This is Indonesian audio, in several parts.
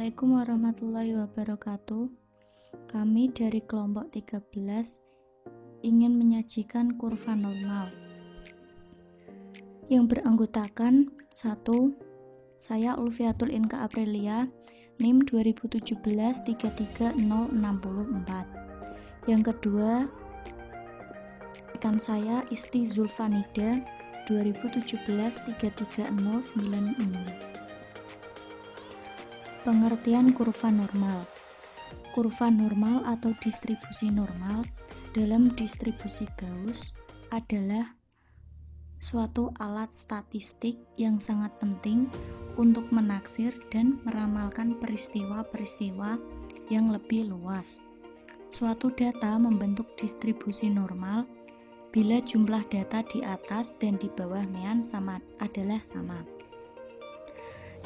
Assalamualaikum warahmatullahi wabarakatuh. Kami dari kelompok 13 ingin menyajikan kurva normal yang beranggotakan 1. Saya Ulfiatul Inka Aprilia, NIM 2017-33064. Yang kedua, rekan saya Isti Zulfanida 2017-33096. Pengertian kurva normal. Kurva normal atau distribusi normal dalam distribusi Gauss adalah suatu alat statistik yang sangat penting untuk menaksir dan meramalkan peristiwa-peristiwa yang lebih luas. Suatu data membentuk distribusi normal bila jumlah data di atas dan di bawahnya adalah sama.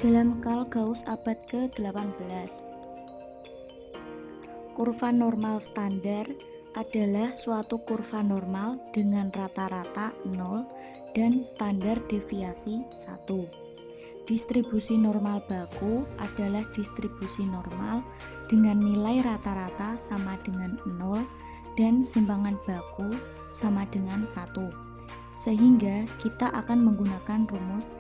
Dalam Karl Gauss abad ke-18, kurva normal standar adalah suatu kurva normal dengan rata-rata 0 dan standar deviasi 1. Distribusi normal baku adalah distribusi normal dengan nilai rata-rata sama dengan 0 dan simpangan baku sama dengan 1. Sehingga kita akan menggunakan rumus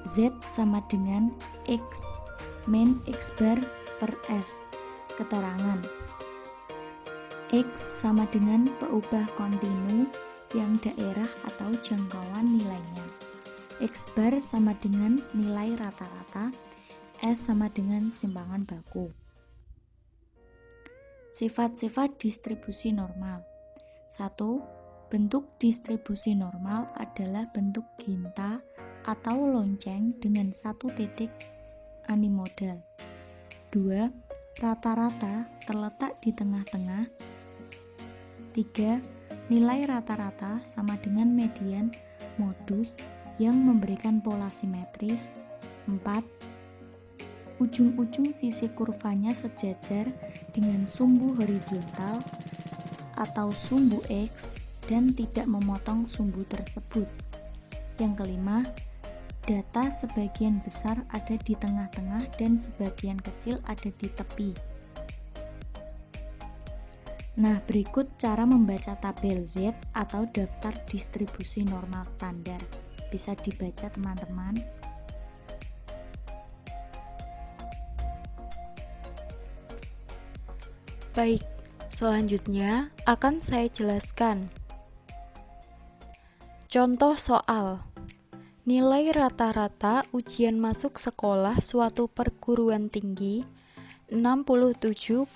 Z sama dengan X min X bar per S. Keterangan X sama dengan peubah kontinu yang daerah atau jangkauan nilainya. X bar sama dengan nilai rata-rata, S sama dengan simpangan baku. Sifat-sifat distribusi normal. 1. Bentuk distribusi normal adalah bentuk ginta atau lonceng dengan satu titik animodal. 2. Rata-rata terletak di tengah-tengah. 3. Nilai rata-rata sama dengan median modus yang memberikan pola simetris. 4. Ujung-ujung sisi kurvanya sejajar dengan sumbu horizontal atau sumbu X dan tidak memotong sumbu tersebut. Yang kelima, data sebagian besar ada di tengah-tengah dan sebagian kecil ada di tepi. Nah, berikut cara membaca tabel Z atau daftar distribusi normal standar. Bisa dibaca teman-teman. Baik, selanjutnya akan saya jelaskan. Contoh soal. Nilai rata-rata ujian masuk sekolah suatu perguruan tinggi 67,75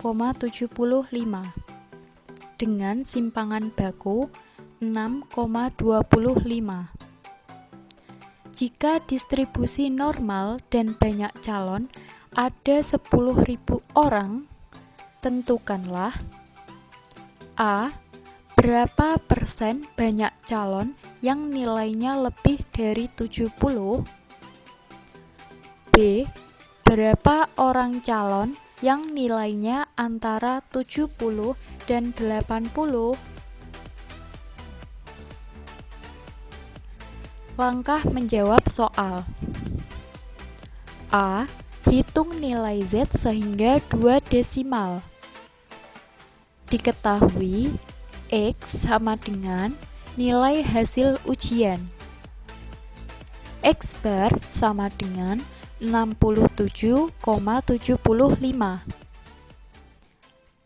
dengan simpangan baku 6,25. Jika distribusi normal dan banyak calon ada 10.000 orang, tentukanlah A. Berapa persen banyak calon yang nilainya lebih dari 70? B. Berapa orang calon yang nilainya antara 70 dan 80? Langkah menjawab soal. A. Hitung nilai Z sehingga 2 desimal. Diketahui X sama dengan nilai hasil ujian. X bar sama dengan 67,75.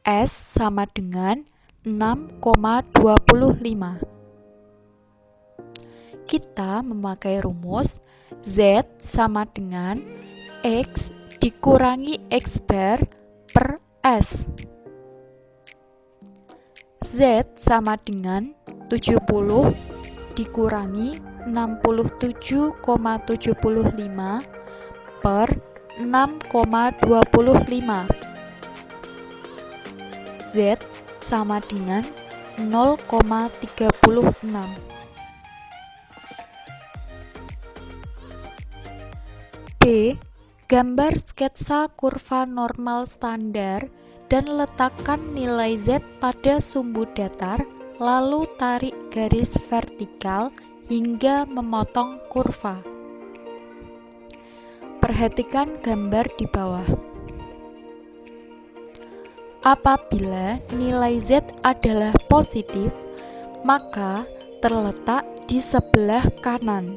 S sama dengan 6,25. Kita memakai rumus Z sama dengan X dikurangi X bar per S. Z sama dengan 70 dikurangi 67,75 per 6,25. Z sama dengan 0,36. B. Gambar sketsa kurva normal standar dan letakkan nilai Z pada sumbu datar, lalu tarik garis vertikal hingga memotong kurva. Perhatikan gambar di bawah. Apabila nilai Z adalah positif, maka terletak di sebelah kanan.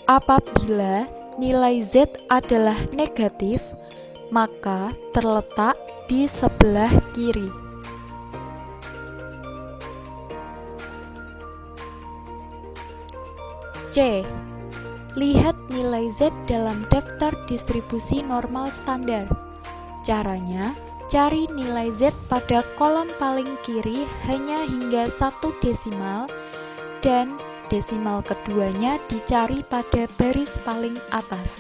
Apabila nilai Z adalah negatif, maka terletak di sebelah kiri. C. Lihat nilai Z dalam daftar distribusi normal standar. Caranya, cari nilai Z pada kolom paling kiri hanya hingga 1 desimal dan desimal keduanya dicari pada baris paling atas.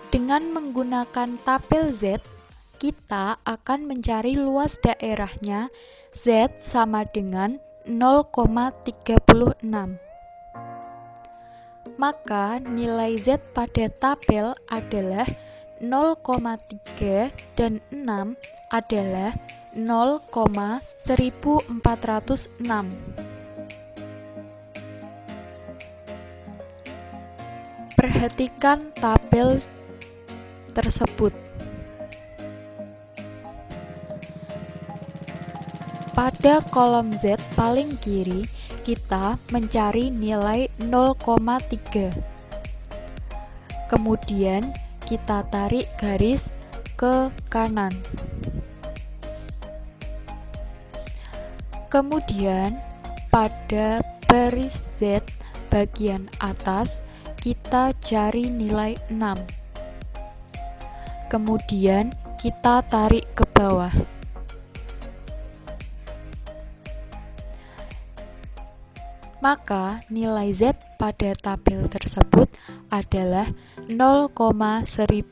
Dengan menggunakan tabel Z, kita akan mencari luas daerahnya Z sama dengan 0,36. Maka nilai Z pada tabel adalah 0,3 dan 6 adalah 0,1406. Perhatikan tabel tersebut. Pada kolom Z paling kiri, kita mencari nilai 0,3. Kemudian kita tarik garis ke kanan. Kemudian pada baris Z bagian atas, kita cari nilai 6. Kemudian kita tarik ke bawah. Maka nilai Z pada tabel tersebut adalah 0,1406.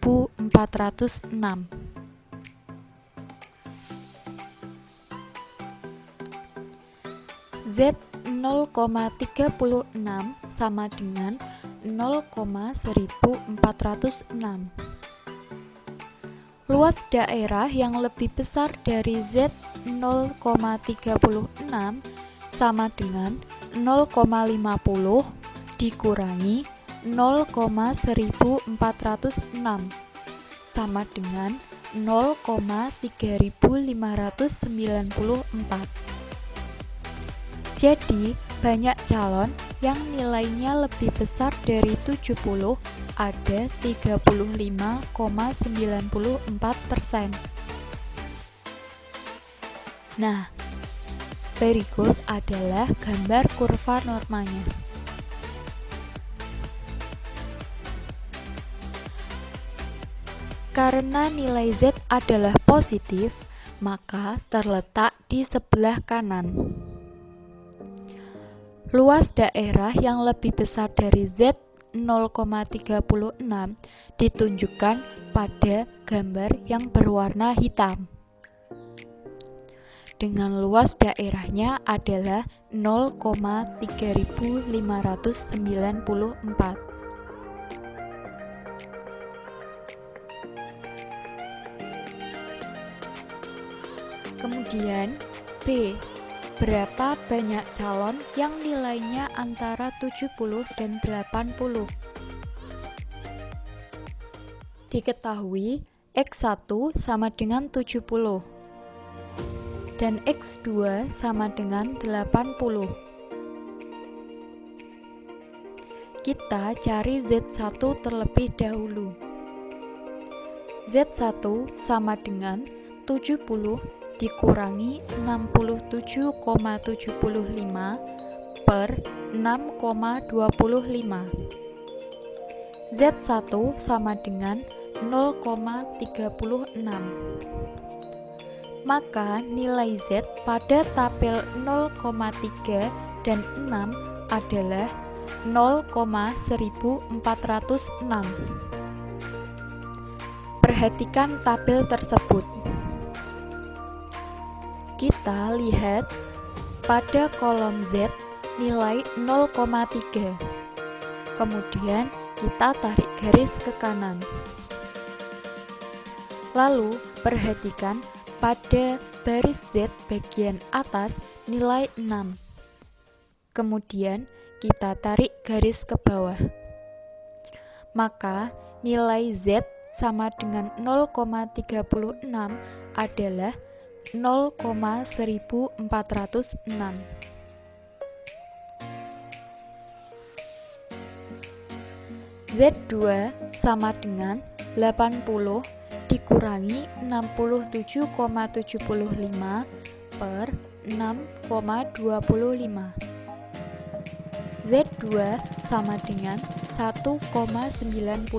Z 0,36 sama dengan 0,1406. Luas daerah yang lebih besar dari Z 0,36 sama dengan 0,50 dikurangi 0,1406 sama dengan 0,3594. Jadi, banyak calon yang nilainya lebih besar dari 70 ada 35,94%. Nah, berikut adalah gambar kurva normanya. Karena nilai Z adalah positif, maka terletak di sebelah kanan. Luas daerah yang lebih besar dari Z 0,36 ditunjukkan pada gambar yang berwarna hitam. Dengan luas daerahnya adalah 0,3594. Kemudian B. Berapa banyak calon yang nilainya antara 70 dan 80? Diketahui X1 sama dengan 70 dan X2 sama dengan 80. Kita cari Z1 terlebih dahulu. Z1 sama dengan 70 dikurangi 67,75 per 6,25. Z1 sama dengan 0,36. Maka nilai Z pada tabel 0,3 dan 6 adalah 0,1406. Perhatikan tabel tersebut. Kita lihat pada kolom Z nilai 0,3. Kemudian kita tarik garis ke kanan. Lalu perhatikan pada baris Z bagian atas nilai 6. Kemudian kita tarik garis ke bawah. Maka nilai Z sama dengan 0,36 adalah 0,1406. Z2 sama dengan 80 dikurangi 67,75 per 6,25. Z2 sama dengan 1,96.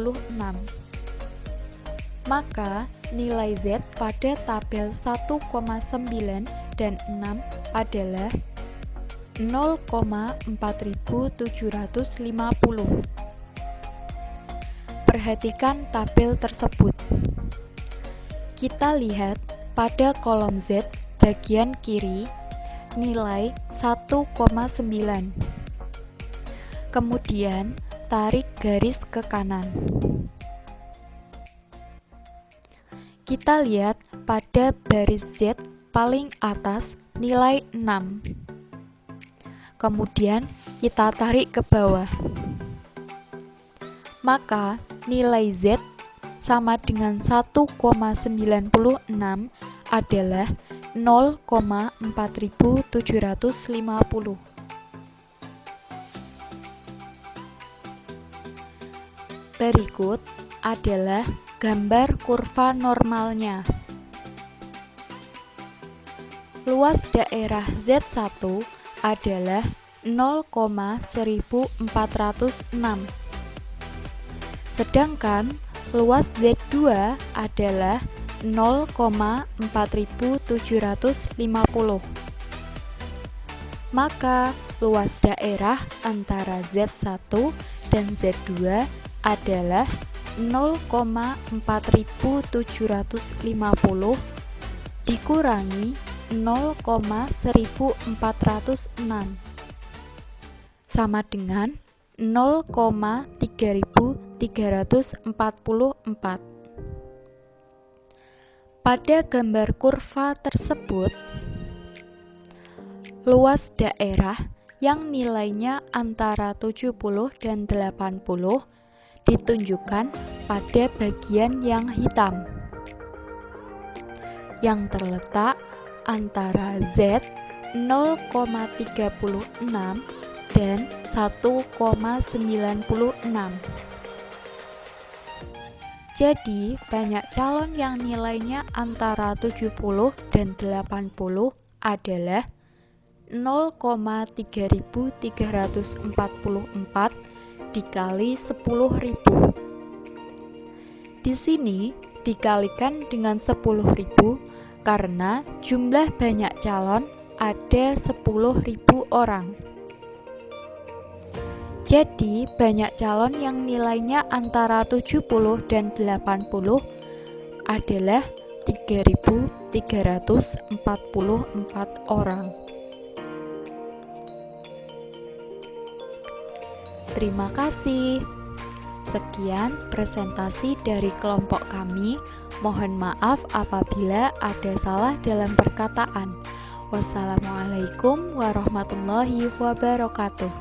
Maka nilai Z pada tabel 1,9 dan 6 adalah 0,4750. Perhatikan tabel tersebut. Kita lihat pada kolom Z bagian kiri nilai 1,9. Kemudian tarik garis ke kanan. Kita lihat pada baris Z paling atas nilai 6. Kemudian kita tarik ke bawah. Maka nilai Z sama dengan 1,96 adalah 0,4750. Berikut adalah gambar kurva normalnya. Luas daerah Z1 adalah 0,1406. Sedangkan luas Z2 adalah 0,4750. Maka luas daerah antara Z1 dan Z2 adalah 0,4750 dikurangi 0,1406 sama dengan 0,3344. Pada gambar kurva tersebut, luas daerah yang nilainya antara 70 dan 80 ditunjukkan pada bagian yang hitam yang terletak antara Z 0,36 dan 1,96. Jadi, banyak calon yang nilainya antara 70 dan 80 adalah 0,3344 dikali 10.000. Di sini dikalikan dengan 10.000 karena jumlah banyak calon ada 10.000 orang. Jadi, banyak calon yang nilainya antara 70 dan 80 adalah 3.344 orang. Terima kasih. Sekian presentasi dari kelompok kami. Mohon maaf apabila ada salah dalam perkataan. Wassalamualaikum warahmatullahi wabarakatuh.